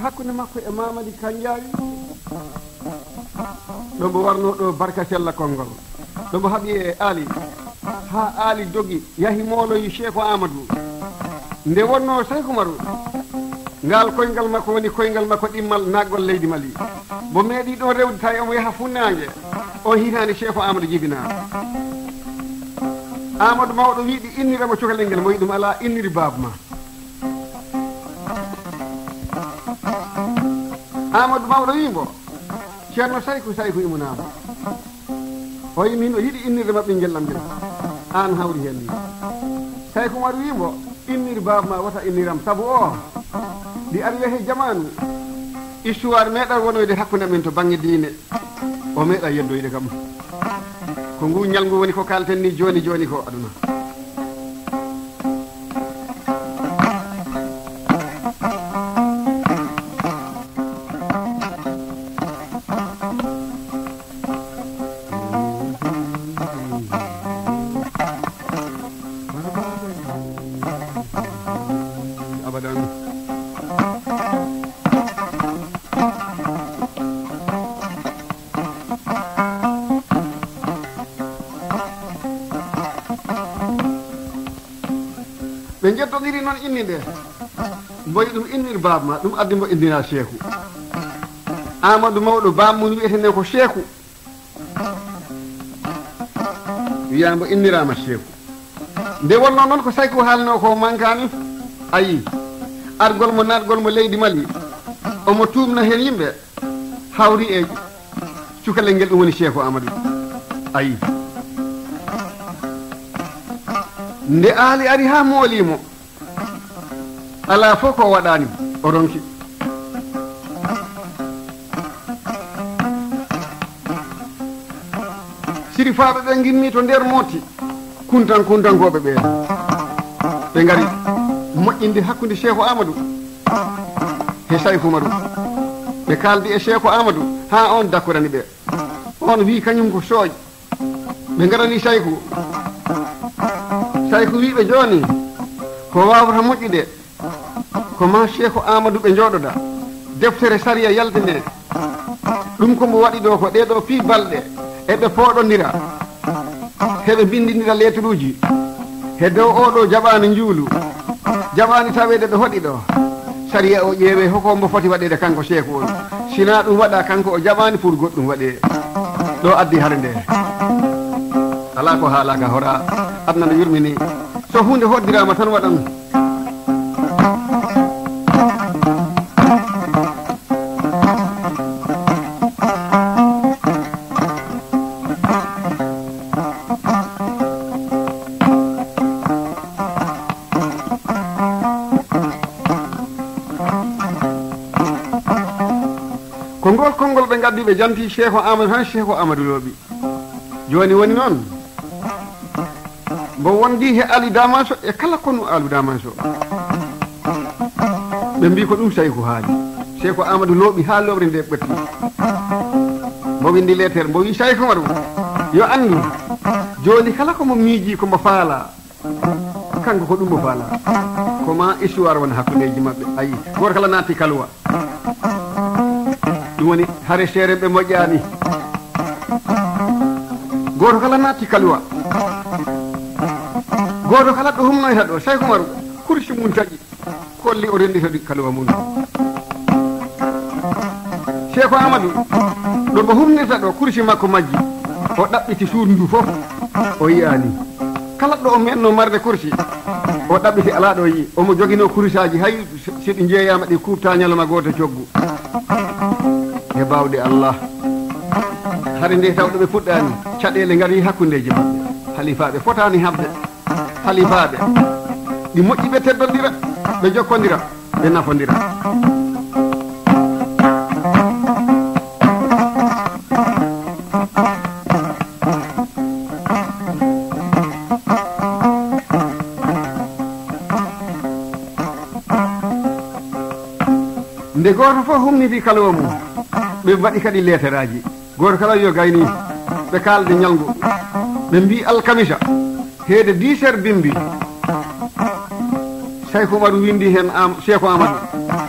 hakkunde makko e Mamadi Kandiawi ɗo mo warno ɗo barka sella konngol ɗo mo haɓi e Ali ha Ali dogi yahi moloyi Cheikh Amadou nde wonno Saykou Umaru ngal koyngal makko woni koyngal makko ɗimmal naggol leydi Mali mo meeɗi ɗon rewde tawi omo yaha funnague on hitande Cheikh Amadou jibina Amadou mawɗo wiiɗi inniramo cukalel ngel mo wi ɗum ala inniri baba ma Amadou mawɗo wimo ceerno Saykou imunama o yi min o yiɗi innirde mabɓe ɓinguel am ngel an hawri hen ni Saykou Umaru wimo inniri baba ma wata inniram saabu o ɗi ari yeehe jamanu histoire meeɗa wonoyde hakkude men to banggue diine o meeɗa yeddoyde kam ko ngu ñalngu woni ko kalten ni joni joni ko aduna abadan ɓe jettodiri noon inni nde mboyi ɗum innir baba ma ɗum addi mbo indina Cheikhou Amadou mawɗo bamum wiyetene ko Cheikhou wiya mbo innirama Cheikhou nde wonno noon ko Saykou haalno ko mankani ayi argol mo natgol mo leydi Mali omo tumna hen yimɓe hawri e cukalel ngel ɗum woni Cheikh Amadou ayi nde Ali ari ha moolimo ala fof ko waɗani o ronki sirifaɓe ɓe ginni to nder motti kuntankoɓe ɓe gari moƴƴinde hakkude Cheikh Amadou e Saykou Umaru ɓe kaldi e Cheikh Amadou ha on dakkorani ɓe on wi kañum ko sooƴ ɓe garani Saykou wiɓe joni ko wawata moƴƴude ko ma Cheikh Amadou ɓe jooɗoɗa deftere sariya yalde nde ɗum komo waɗi ɗo ko ɗeɗo pi balɗe eɓe pooɗodira heɓe bindidira lettre uji he dow oɗo jaɓani juulu jaɓani tawede ɗo hoɗi ɗo sariya o ƴeewe hoko mbo foti waɗede kanko Cheikhou on sina ɗum waɗa kanko o jaɓani pour goɗɗum waɗe ɗo addi hare nde ala ko haalaka hora adna no yurmini so hunde hoddirama tan waɗan ko ngol konngol ɓe gaddi ɓe janti Cheikh Amadou han Cheikh Amadou looɓi joni woni noon mbo wondi he Ali Damaso e kala konu Ali Damaso ɓe mbi ko ɗum Saykou haali Cheikh Amadou looɓi ha loɓre nde ɓetti mbo windi lettere mbo wi Saykou Umaru yo andu joni kala komo miiji komo faala kanko ko ɗum mo faala koma histoire wona hakkudeji mabɓe ayi goto kala naati kaluwa ɗum woni hare seere ɓe moƴƴani goto kala naati kaluwa goto kala ɗo humnoyta ɗo Saykou Umaru kursi mum taƴi kolli o rendita kaluwa mum Cheikh Amadou ɗo mo humnirta ɗo kursi makko majji o ɗaɓɓiti suudu ndu fof o yiyani kala ɗo o menno marde kursi o ɗaɓɓiti ala ɗo yi omo joguino kursaji hay siɗi jeeyama ɗi kubta ñalawma goto coggu e bawɗe Allah hade nde tawɗo ɓe puɗɗani caɗele gari hakkudeji maɓɓe halifaɓe fotani habde halifaɓe ɗi moƴƴi ɓe teddodira ɓe jokkodira ɓe nafodira nde goto fof humniti kalawo mum ɓe mbaɗi kadi leteraji goto kala yo gayni ɓe kalde ñalngu ɓe mbi alkamisa heede 10 heures bimbi Saykou Oumar windi hen Cheikh Amadou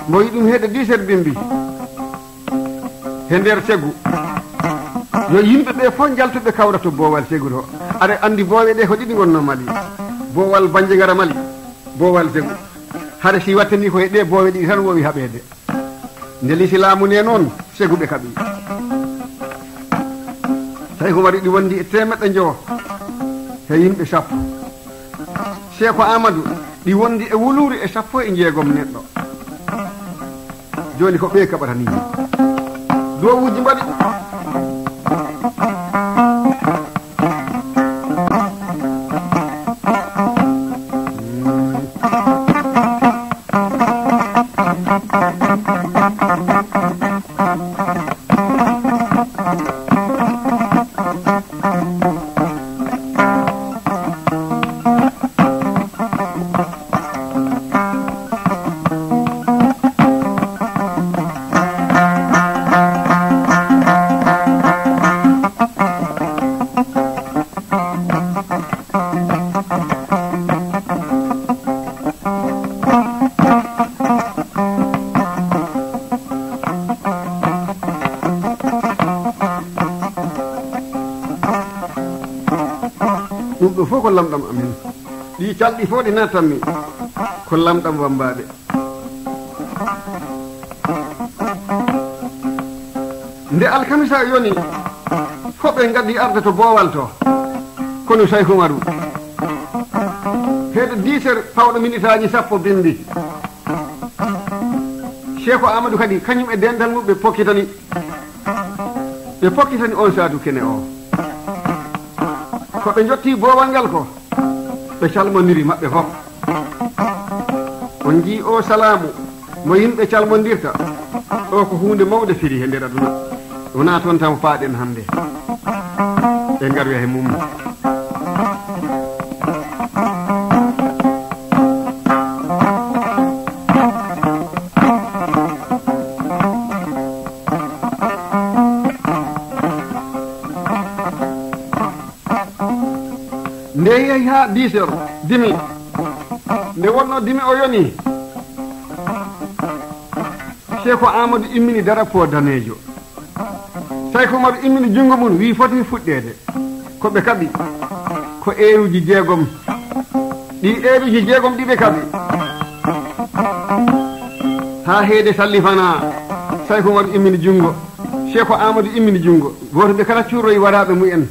mo yi ɗum heede 10 heures bimbi he nder ceggu yo yimɓe ɓe fof jaltuɓe kawra to boowal ceggu to aɗa andi boowe ɗe ko ɗiɗi gonno Mali boowal Bandiagara Mali boowal ceggu hade si wattani ko e ɗe boowe ɗiɗi tan wowi haɓede nde l'isilamu ne noon ceggu ɓe kaɓi Saykou Oumar ɗi wondi e 100 he yimɓe 10 Cheikh Amadou ɗi wondi e wuluri e 16 neɗɗo joni ko ɓe kaɓatani dowuji mbaɗi ɗum ɗo fof ko lamɗam amin ɗi calɗi fof ɗi nattanmi ko lamɗam wambaɓe nde alkamisa yoni foɓe gaddi arde to boowal to kono Saykou Oumarou heede 10 heures pawɗo minute aji 10 bimbi Cheikh Amadou kadi kañum e dendal mum ɓe pokkitani on sadu kene o ko ɓe jotti boowal ngal ko ɓe calmodiri maɓɓe fof on jii o salamu mo yimɓe calmodirta o ko hunde mawde firi he nder aduna wona toon tan paaɗen hande ɓe garoya he mum nde yehi ha 10 heures dimi nde wonno dimi o yoni Cheikh Amadou immini drapeau danejo Saykou Oumar immini jungo mum wi foti fuɗɗede ko ɓe kaɓi ko eeruji 6 ɗi eeruji 6 ɗiɓe kaɓi ha heede sallifana Saykou Oumar immini jungo Cheikh Amadou immini jungo goto ɓe kala cuuroyi waraɓe mumen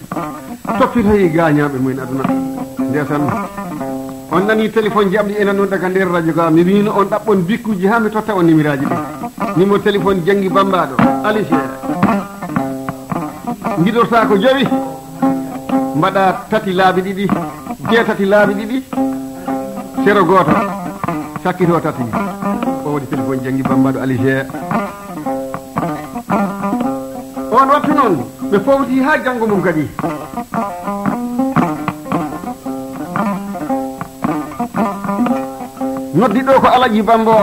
toppitoyi gañaɓe mumen aduna ndesan on nani téléphone jaɓɗi enen noon daga nder radio ga mi wino on ɗaɓɓon bikkuji ha mi totta on numiraji ɗi numéro téléphone Janggi Bambaɗo Alice guiɗorta ko 5 mbaɗa 3 laabi ɗiɗi 6 laabi ɗiɗi 0 goto sakkito 3 o waɗi téléphone Janggi Bambaɗo Alice on wattu noon ɓe fowti ha janggo mum kadi noddiɗo ko Alaji Bambo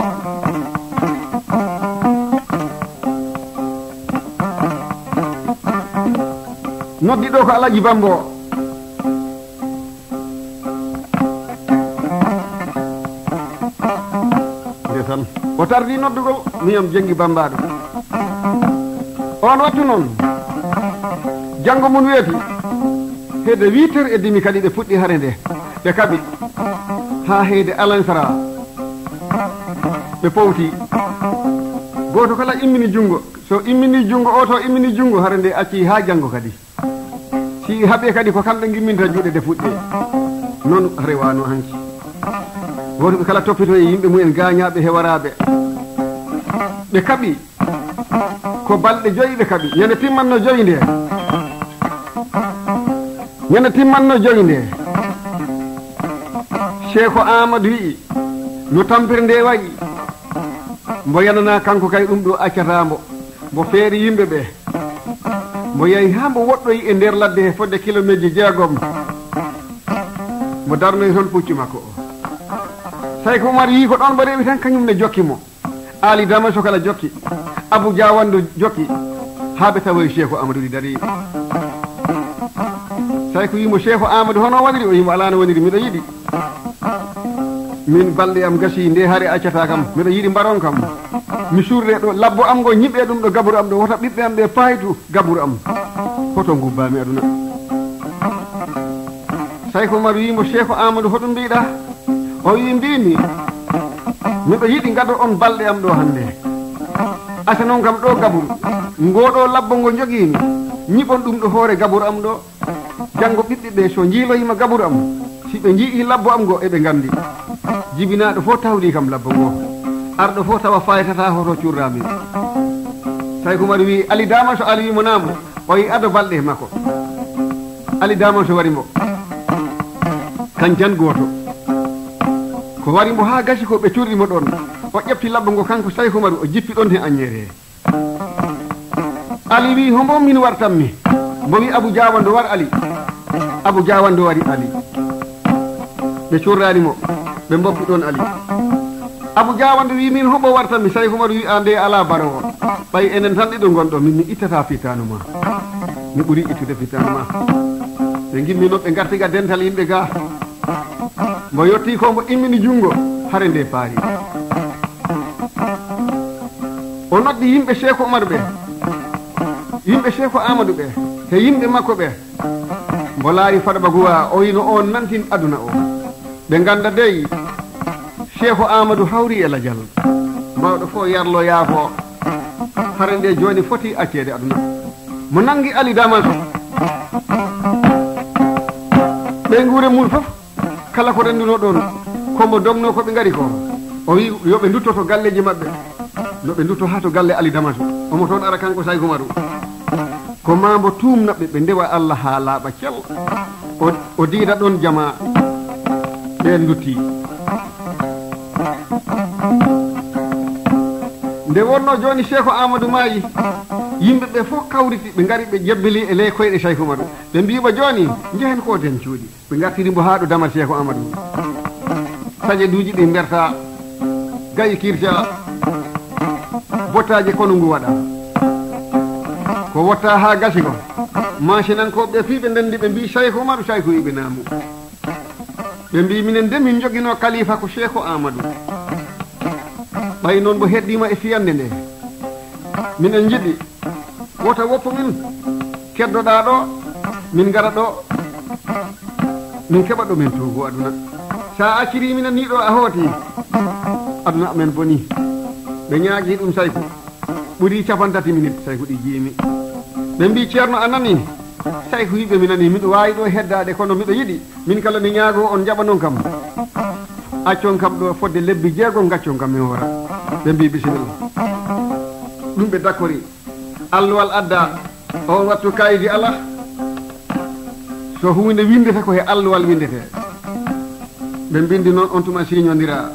noddiɗo ko Alaji Bambo ndesan o tardi noddugol miyam Janggi Bambaɗo on wattu noon janggo mum weeti heede 8 heures et demi kadi ɓe puɗɗi hare nde ɓe kaɓi ha heede alansara ɓe powti goto kala immini jungo so immini jungo o to immini jungo hare nde acci ha janggo kadi si haaɓe kadi ko kamɓe gimminta juuɗe de fuɗɗe noon rewano hanki goto ɓe kala toppito e yimɓe mumen gañaɓe hewaraɓe ɓe kaɓi ko balɗe 5 ɓe kaɓi ñande timmanno 5 nde ñande timmanno 5 nde Cheikh Amadou wi no tampere nde waɗi mbo yanana kanko kay ɗum ɗo accatamo mbo feeri yimɓe ɓe mbo yehi ha mbo woɗɗoyi e nder ladde he fodde kilométre 6 mbo darnoyi toon puccu makko o Saykou Oumar yi ko ɗon mbo rewi tan kañum ne jokki mo Ali Damaso kala jokki Abu Jawando jokki habe tawoy Cheikh Amadou di dari say ko yimo Cheikh Amadou hono wadiri o yimo ala no woniri mido yidi min balde am gasi nde hari accata kam mido yidi baron kam mi surde do labbo am go nyibe dum do gaburu am do wota bibbe am be paytu gaburu am hoto ngubbami aduna say ko mar yimo Cheikh Amadou hodum biida o yi mbimi mido yidi ngado on balde am do hande asa non kam do gaburu ngodo labbo ngo jogimi nyibon dum do hore gaburu am do jango bibbe be so jiiloyima gaburu am si be jii labbo am go e be gandi jibinaado fo tawdi kam labbo go ardo fo tawa faytata hoto currami tay ko mari wi Ali Damaso ali mo namo o yi ado balde makko Ali Damaso wari mo kan jan goto ko wari mo ha gasi ko be curri mo don o ƴefti labbo ngo kanko say ko mari o jippi don he añere Ali wi hombo min wartammi mo wi Abu Jawando war Ali Abu Jawando wari Ali be currani mo be mboppi don Ali Abu Jawando wi min hombo wartammi say ko mari wi ande ala baro bay enen tan dido gondo min mi ittata fitanu ma mi buri ittude fitanu ma be gimmi no be garti ga dental yimbe ga mo yotti ko mo immini jungo hare nde paari o noddi yimbe Cheikh Omar be yimbe Cheikh Amadou be he yimbe makko be mo laari fadaba guwa o yino on nantin aduna o be ganda dey Cheikh Amadou hawri e lajal mawdo fo yarlo yaafo hare nde joni foti accede aduna mo nangi Ali Damaso be ngure mum fof kala ko renduno don ko mo domno ko be ngari ko o wi yo be duttoto galleji mabbe no be dutto ha to galle Ali Damaso o mo ton ara kanko say Umaru ko mambo tumnabbe be ndewa Allah ha laaba cel o diida don jama be ndutti nde wonno joni Cheikh Amadou maayi yimbe be fof kawriti be ngari be jebbili e ley koyde Cheikh Umaru be mbiba joni jehen ko den cuudi be ngartiri mbo haado damal Cheikh Amadou saje duuji be berta gayi kirta botaje kono ngu wada ko wotta ha gasi ko machinan ko be fi be ndendi be mbi Cheikh Umaru Cheikh ibnamu be mbi minen de min jogino khalifa ko Cheikh Amadou bay non bo heddima e fiyande nde minen jiddi wota woppo min keddoda do min gara do min keba do min tugo aduna sa acciri minen ni do a hoti aduna amen boni be nyaagi dum sayku buri 50 minutes sayku di jimi be mbi Ceerno anani sayku yibe minani mido wayi do heddade kono mido yidi min kala mi nyaago on jaba non kam accon kam do fodde lebbi jeego gaccon kam mi hora be mbi bismillah dum be dakori alwal adda on wattu kaydi ala so huunde windete ko he alwal windete be bindi non on tuma signondira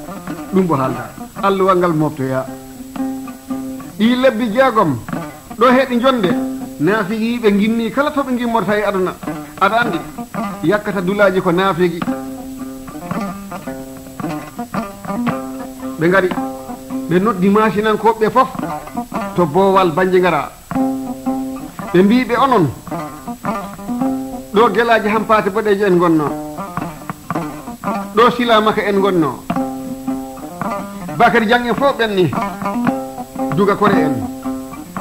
dum bo halda alwal ngal moftoya di lebbi jeegom do heedi jonde naafigi be ginni kala to be gimmorta e aduna ada andi yakkata dulaji ko naafigi be ngari be noddi machinan ko be fof to bowal banje ngara be mbiibe onon do gelaaji hampate bodeje en gonno do silamaka en gonno Bakary Diang fo benni duga kore en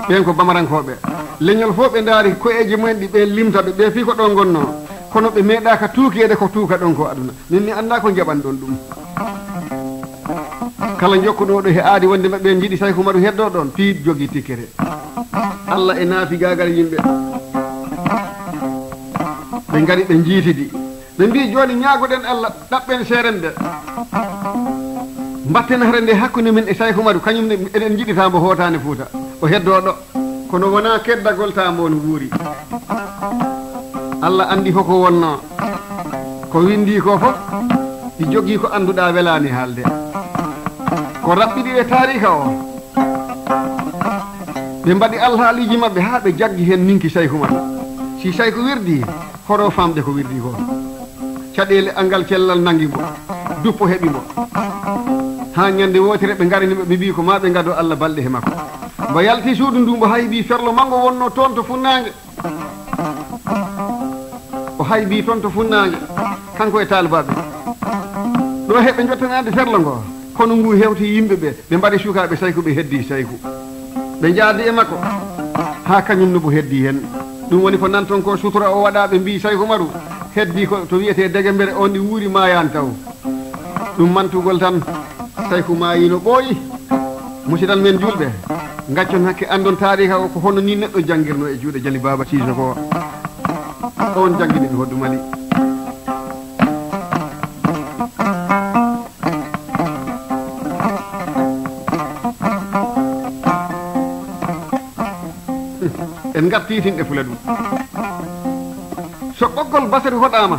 ben ko bamarankobe leñol fo be ndaari ko eje mumen di be limta be fi ko don gonno kono be meeda ka tuukede ko tuuka don ko aduna ninni anda ko jaban don dum kala jokkudo do he aadi wonde mabbe jidi Cheikh Umaru heddo don fi jogi tikere Allah e naafi gagal yimbe be ngari be jiitidi be mbi joni nyaagoden Allah dabben serende mbatten harande hakkunde men e Cheikh Umaru kanyum ne eden jidi tambo hotane fuuta o heddo do kono wona keddagol tambo no wuuri Allah andi hoko wonno ko windi ko fof di jogi ko anduda welani halde ko rabbidi e tarika o be mbadi alhaaliji mabbe ha be jaggi hen ninki Cheikh Umaru si Cheikh wirdi horo famde ko wirdi ko cadele angal cellal nangi mo duppo hebi mo ha ñande wotere ɓe garini ɓe mbi ko ma ɓe gado Allah balɗe he makko mbo yalti suudu ndu mbo haybi ferlo mango wonno toon to funnaange o haybi toon to funnaange kanko e talibaɓe ɗo heɓe jottanade ferlo ngo kono ngu hewti yimɓe ɓe ɓe mbaɗi sukaɓe sayku ɓe heddi sayku ɓe jaadi e makko ha kañum no bo heddi hen ɗum woni ko nan toon ko sutura o waɗa ɓe mbi sayku maru heddi ko to wiyete degembere on ɗi wuuri mayani taw ɗum mantugol tan sayku mayino ɓooyi musidal men julɓe gaccon hakke andon taarika o ko hono ni neɗɗo jangguirno e juuɗe Jali Baba Siso ko on jangguini ɓe hoddu Mali en gartitinɗe fula ɗum so ɓoggol basari hoɗama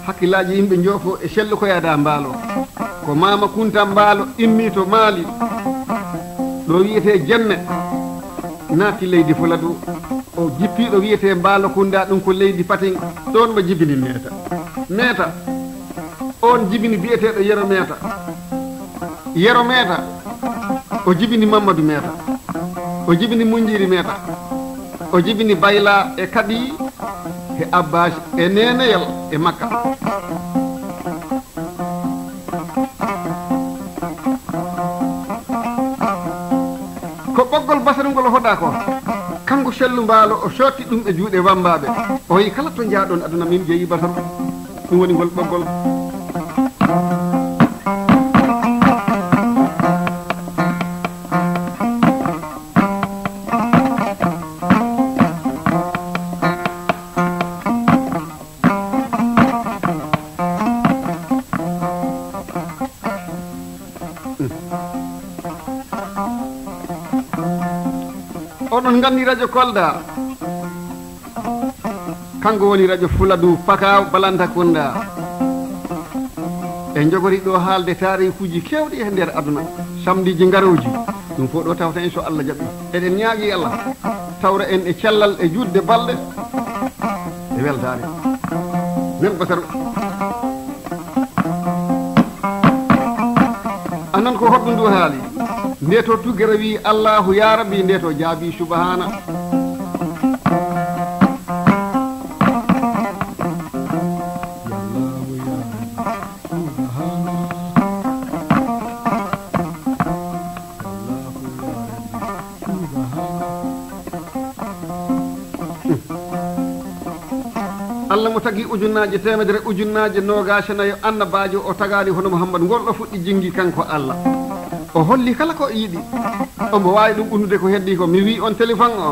hakkillaji yimɓe joofo e sellu ko yada mbaalo ko Mama Kunta Mbaalo immi to Maali ɗo wiyete Jemme naati leydi Fuladu o jippiɗo wiyete Mbaalo Kunda ɗum ko leydi Patin ɗon mo jibini Meeta on jibini biyeteɗo Yero Meeta o jibini Mamadou Meeta o jibini Munjiri Meeta o jibini Bayla e Kadi e Abbas e Neneyel e Makka ko ɓoggol basaru ngol hoɗa ko kanko sellu Mbaalo o sotti ɗum e juuɗe wambaɓe o yi kala to jaaɗon aduna min jeeyi basaru ɗum woni ngol ɓoggol oɗon gandi radio Kolda kanko woni radio Fuladu Pakaw Balantakunda e jogori ɗo haalde tarikuji kewɗi e nder aduna samdiji ngaroji ɗum fo ɗo tawta en so Allah jaɓi eɗen ñaagui Allah tawra en e cellal e judde balɗe e weltare men basaru anan ko hoɗɗum ndu haali ndeto tuggere wi Allahu ya rabbi ndeto jaabi subhana Allah mo tagi ujunnaje temedere ujunnaje nogas nayo annabajo o tagani hono Muhammad ngol ɗo fuɗɗi jingi kanko Allah o holli kala ko yiɗi omo wawi ɗum ɓunnude ko heddi ko mi wi on téléphone o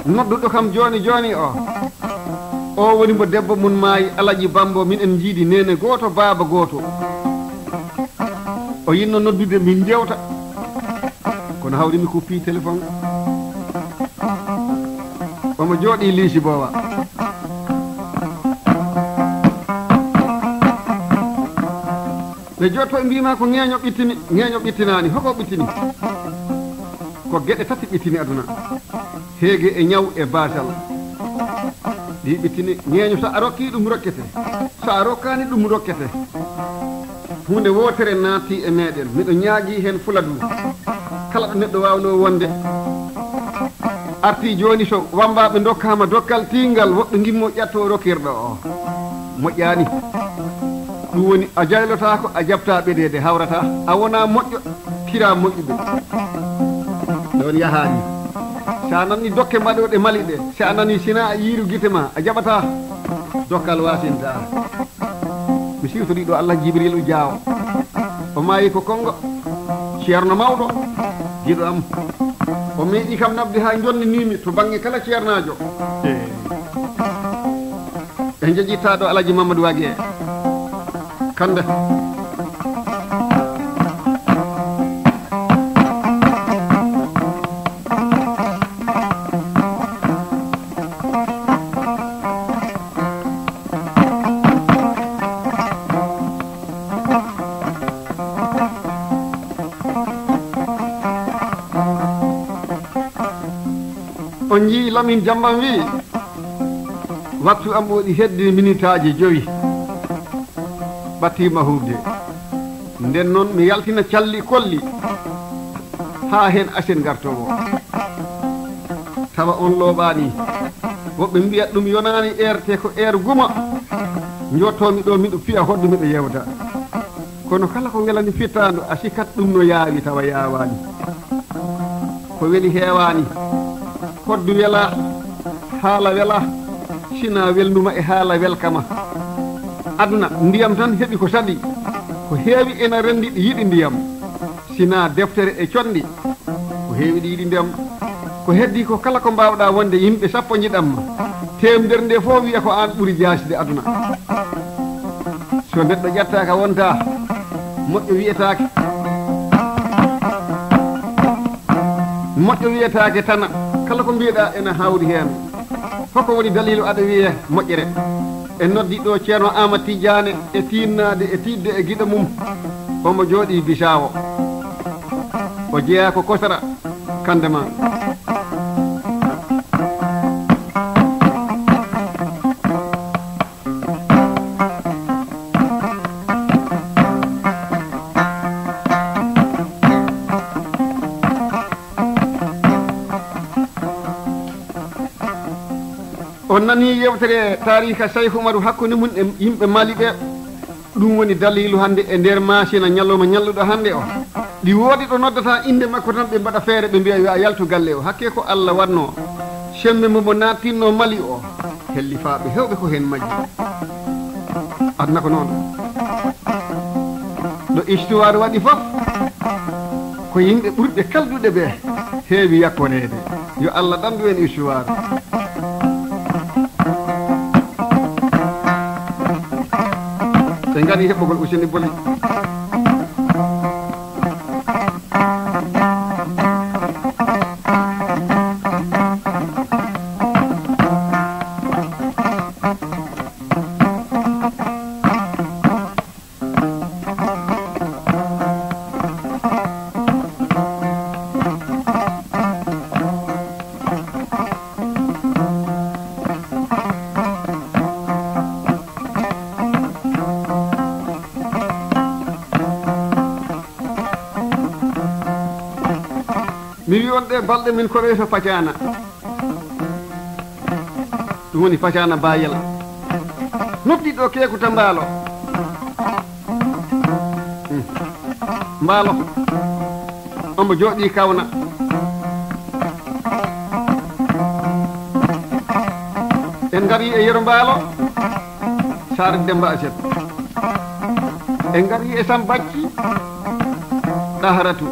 nodduɗo kam joni o woni mo debbo mun maayi Alaji Bambo min en jiidi nene goto baaba goto o yinno noddude min jewta kono hawri mi kuppi téléphone omo jooɗi liisi bowa ɓe jotto e mbima ko ŋeeño ɓittinani hoko ɓittini ko gueɗe tati ɓittini aduna heege e ñaw e basal ɗi ɓittini ŋeeño so a rokki ɗum rokkete so a rokkani ɗum rokkete hunde wotere naati e meɗen miɗo ñaagui hen Fuladu kala ɗo neɗɗo wawno wonde arti joni so wambaɓe dokkama dokkal tingal woɓɓe gimmo ƴatto rokkirɗo o moƴƴani ɗum woni a jaylotako a jabta ɓeɗede hawrata a wona moƴƴo tira moƴƴuɓe ɗon yahani sa nani dokke mbaɗoɗe mali ɗe si a nani sina a yiiru guite ma a jaɓata dokkal wasinta mi siwtoriɗo Allah Jibrilu Diaw o maayi ko Kongo ceerno mawɗo jiɗo am o meeɗi kam nabde ha jonninimi to banggue kala ceernajo ɓe jeƴitta ɗo Alaji Mamadou Wague kande on jii Lamin Jambam wi wattu am woɗi hedde minute aji 5 battima hurde nden noon mi yaltina calli kolli ha hen asen gartowo tawa on looɓani woɓɓe mbiyat ɗum yonani erte ko guma jottomi ɗo miɗo fiya hoddu miɗo yewta kono kala ko welani fittadu a sikat ɗum no yaawi tawa yawani ko weli heewani hoddu wela haala wela sina welnuma e haala welkama aduna ndiyam tan heɓi ko saɗi ko heewi ena rendi ɗi yiɗi ndiyam sina deftere e conɗi ko heewi ɗi yiɗi ndiyam ko heddi ko kala ko mbawɗa wonde yimɓe sappo jiɗamma temdere nde fof wiya ko an ɓuuri jasde aduna so neɗɗo ƴettaka wonta moƴƴo wiyetake tana kala ko mbiyeɗa ena hawri hen hoko woni dalilu aɗa wiye moƴƴere e noddi ɗo ceerno Amadou Tidiane e tinnade e tidde e giɗo mum omo jooɗi Bisawo o jeeya ko Kosara kandema on nani yewtere tarika Cheikh Oumarou hakkude mun e yimɓe Mali ɓe ɗum woni dalilu hande e nder machine ñalloma ñalluɗo hande o ɗi woodi ɗo noddata inde makko tan ɓe mbaɗa feere ɓe mbiya yo a yaltu galle o hakke ko Allah wanno sembe mo nattinno Mali o hellifaɓe hewɓe ko hen majji adna ko noon ɗo histoire waɗi fof ko yimɓe ɓurɓe kalduɗe ɓe heewi yakkonede yo Allah ɗandu en histoire ɓe ngari heɓɓogol useni boli mi wi on ɗe balɗe min ko wiyete Fatiana ɗum woni Fatiana Bayel noddiɗo Kekuta Mbaalo Mbaalo omo jooɗi Kawna en ngari e Yero Mbaalo Sare Demba Aset en ngari e Sambacci Ɗaharatu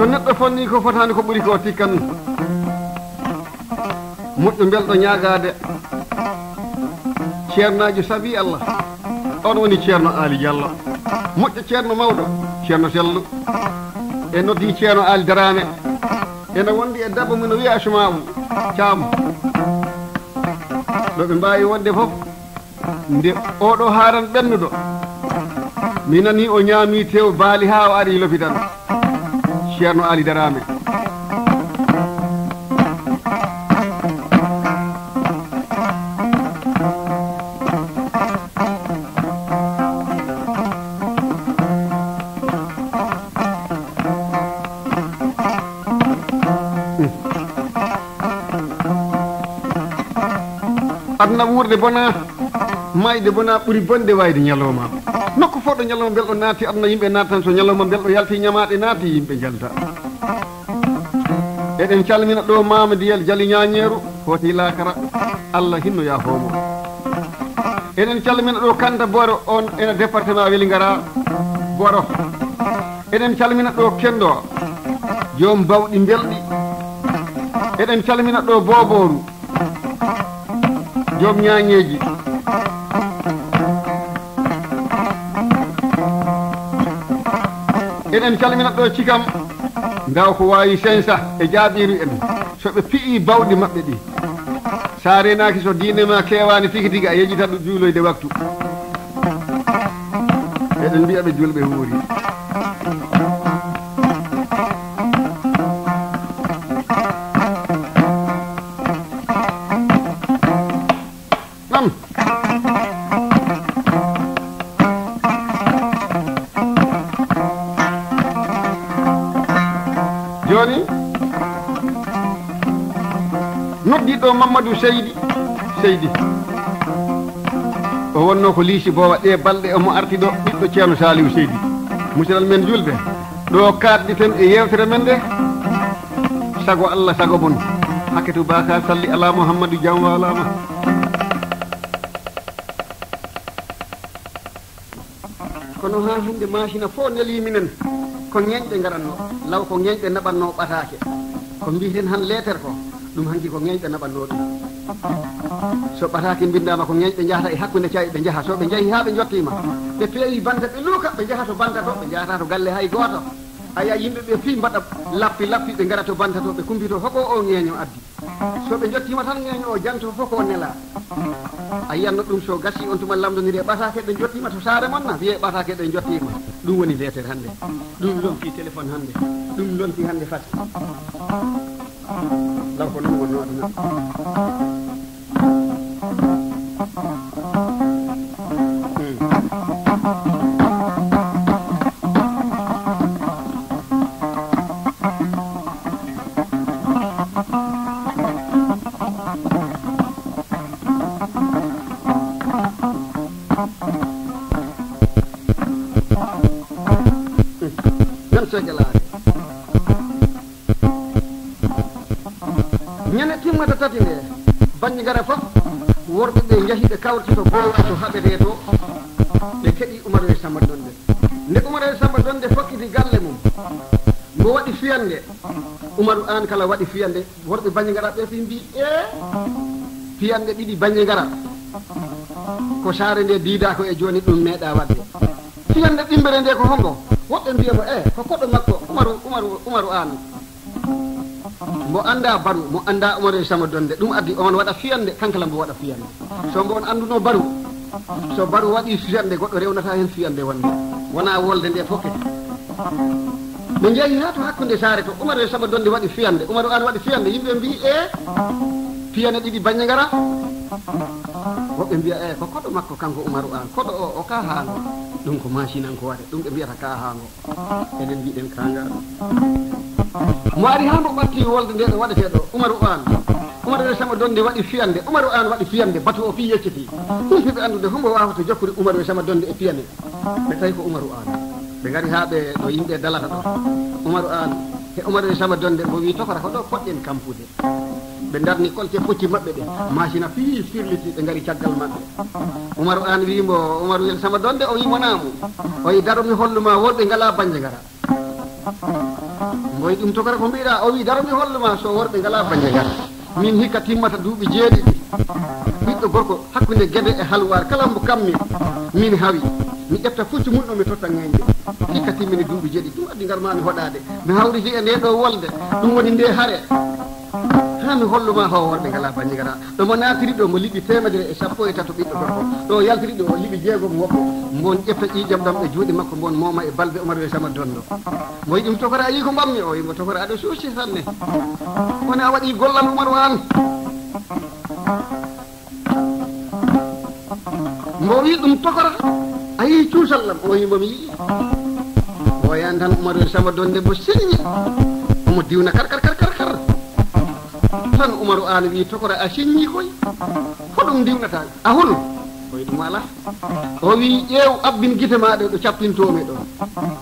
so neɗɗo fonni ko fotani ko ɓuri ko tikkan moƴƴo belɗo ñagade ceernajo saabi Allah on woni ceerno Ali Diallo moƴƴo ceerno mawɗo ceerno Sellu e noddi ceerno Ali Darame ene wondi e dabbo mum no wiya Asma'u Thiam ɗo ɓe mbawi wonde fof nde oɗo haran ɓennuɗo mi nani o ñaami tew baali ha o ari lopitan ceerno Ali Darame aduna wurde bona mayde bona ɓuuri bonde wayde ñalowma nokku foɗɗo ñalawma belɗo naati aduna yimɓe nattan so ñalawma belɗo yalti ñamaɗe naati yimɓe jalta eɗen calmina ɗo Mamadiyel Jali Ñañeru hoti lakara Allah hinno yafomo eɗen calmina ɗo Kanta Boro on ene département Welingara Boro eɗen calmina ɗo Kendo joom bawɗi belɗi eɗen calmina ɗo Boboru joom ñañeji eɗen calmina ɗo Cikam ndaw ko wawi sensa e jaabiru en soɓe pi'i bawɗi maɓɓe ɗi sa renaki so diine ma kewani tigi tigi a yeƴita ɗo juuloyde waktu eɗen mbiya ɓe julɓe huuri joni noddiɗo Mamadou Seydi o wonno ko liisi bo waɗe balɗe omo arti ɗo ɓiɗɗo ceerno Saliou Seydi musidal men julɓe ɗo kaɗɗiten e yewtere men nde sago Allah sago mon hakke tubaka salli ala Mouhammadou jam walama kono ha hande machine fo neli minen ko ñeñɗe ngaranno law ko ñeñɗe naɓanno ɓatake ko mbiten han lettere ko ɗum hanki ko ñeñɗe naɓanno ɗum so ɓatake mbindama ko ñeñɗe jahata e hakkude cayi ɓe jaha so ɓe jeehi ha ɓe jottima ɓe peewi banta ɓe luuka ɓe jaha to banta to ɓe jahata to galle hay goto aya yimɓe ɓe fi mbaɗa lappi ɓe gara to banta to ɓe kumbito hoko o ŋeeño addi so ɓe jottima tan ŋeeño o janto fof o nela a yiyanno ɗum so gasi on tuma lamdodiri e ɓatake ɗe jottima to saare mon na wiye ɓatake ɗe jottima ɗum woni lettere hande ɗum lonti téléphone hande ɗum lonti hande fati law ko non wonno aduna ñande timmata tati nde baññi gara fof worɓe ɓe jahi ɓe kawti to bowa to haɓete to ɓe keɗi Oumar Samba Donde nde Oumar Samba Donde fokkiti galle mum mo waɗi fiyande Oumarou an kala waɗi fiyande worɓe baññi gara ɓe fi mbi fiyande ɗiɗi baññi gara ko saare nde diida ko e joni ɗum meeɗa wadde fiyande ɗimbere nde ko hombo woɓɓe mbiyamo ko koɗɗo makko Oumarou an mo anda baru mo anda Oumar Samba Donde ɗum addi on waɗa fiyande kankala mbo waɗa fiyande so mbo on anduno baru so baru waɗi fiyande goɗɗo rewnata hen fiyande wonde wona wolde nde fokke ɓe jeehi ha to hakkude saare to Oumar Samba Donde waɗi fiyande Oumarou an waɗi fiyande yimɓe mbi fiyande ɗiɗi baññe gara woɓɓe mbiya ko koɗo makko kanko Oumarou an koɗo o ka haango ɗum ko machine an ko waɗe ɗum ɓe mbiyata ka haango eɗen mbiɗen kangaɗo mo ari ha mbo ɓatti wolde nde ɗo waɗete ɗo Oumarou an Oumar Samba Donde waɗi fiyande Oumarou an waɗi fiyande batu o fi yecciti ɗum fiɓe andude hombo wawata jokkude Oumar Samba Donde e fiyande ɓe tawi ko Oumarou an ɓe gari ha ɓe ɗo yimɓe dalata ɗo Oumarou an e Oumar Samba Donde mo wi tokora ko ɗo poɗɗen kampude ɓe darni kolte pocci maɓɓe ɗe machine fi firliti ɓe gari caggal maɓɓe Oumarou an wimo Oumar Samba Donde o wimonamo o wi daromi holluma worɓe ngala bañde gara moy ɗum tokora ko mbiɗa o wi daromi holluma so worɓe ngala bañde gara min hikka timmata duuɓi 7 ɓiɗɗo gorko hakkude gueɗe e halwar kala mbo kammi min hawi mi ƴefta fuccu mum ɗo mi totta ŋeñde hikka timmini duuɓi 7 ɗum addi garmami hoɗade mi hawriti e nde ɗo wolde ɗum woni nde haare ha mi holluma ho worɓe ngala bañde gara ɗo mo natiri ɗo mo liɓi 113 ɓiɗɗo gorko ɗo yaltiri ɗo o liɓi 6 woɓɓo mbon ƴefta ƴiƴam ɗam e juuɗe makko mbon mooma e balɓe Oumar Samba Donde mo wi ɗum tokora a yi ko mbammi o yimo tokora aɗa suusi tanne woni a waɗi gollal Oumarou an mo wi ɗum tokora a yi cuusallam o yimo mi yii o yan tan Oumar Samba Donde mo señi omo diwna kar tan Oumarou an wi tokora a siññi koy hoɗum diwnata a hol o wi ɗum ala o wi ƴeew abbin guite maɗe ɗo cappintomi ɗo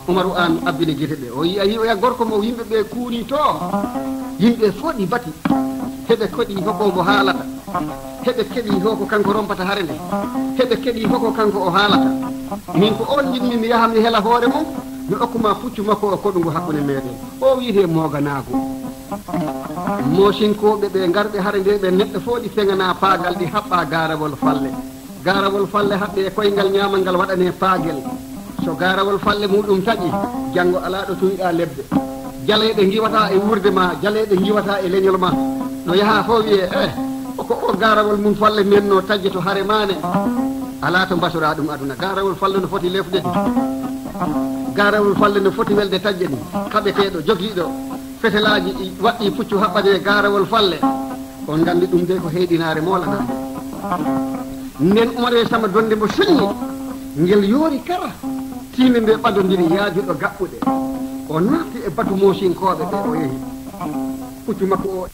Oumarou an abbine guite ɗe o yi a yi oya gorko mo yimɓe ɓe kuuri to yimɓe foɗi bati heɓe koɗi hoko mo haalata heɓe keɗi hoko kanko rompata hare nde heɓe keɗi hoko kanko o haalata min ko on jinmi mi yaha mi hela hoore mum mi okkuma puccu makko o koɗugo hakkude meɗen o wiite moganaago mosinkoɓe ɓe garɓe hare nde ɓe neɗɗo fof ɗi feŋana paagal ɗi haɓɓa garawol falle. Garawol falle haɓɓe e koyngal ñamal ngal waɗane paagel. So garawol falle muɗum taƴi janggo ala ɗo tuyɗa lebde. Jaleɗe giwata e wurde ma, jaleɗe giwata e leñol ma. No yaha fof wiye ko o garawol mum falle menno tajje to hare mane. Ala to basora ɗum aduna. Garawol falle no foti lefde. Garawol falle no foti welde tajje ni. Kaɓeteɗo jogiɗo fetelaji waɗɗi puccu haɓɓade garawol falle. On gandi ɗum de ko heeɗinare molana. Nden Umar e Sama donde mo señi ngel yoori kara tiime mbe ɓadodiri yaajuɗo gaɓɓuɗe o naati e batu mosinkoɓe ɓe o yehi puccu makko o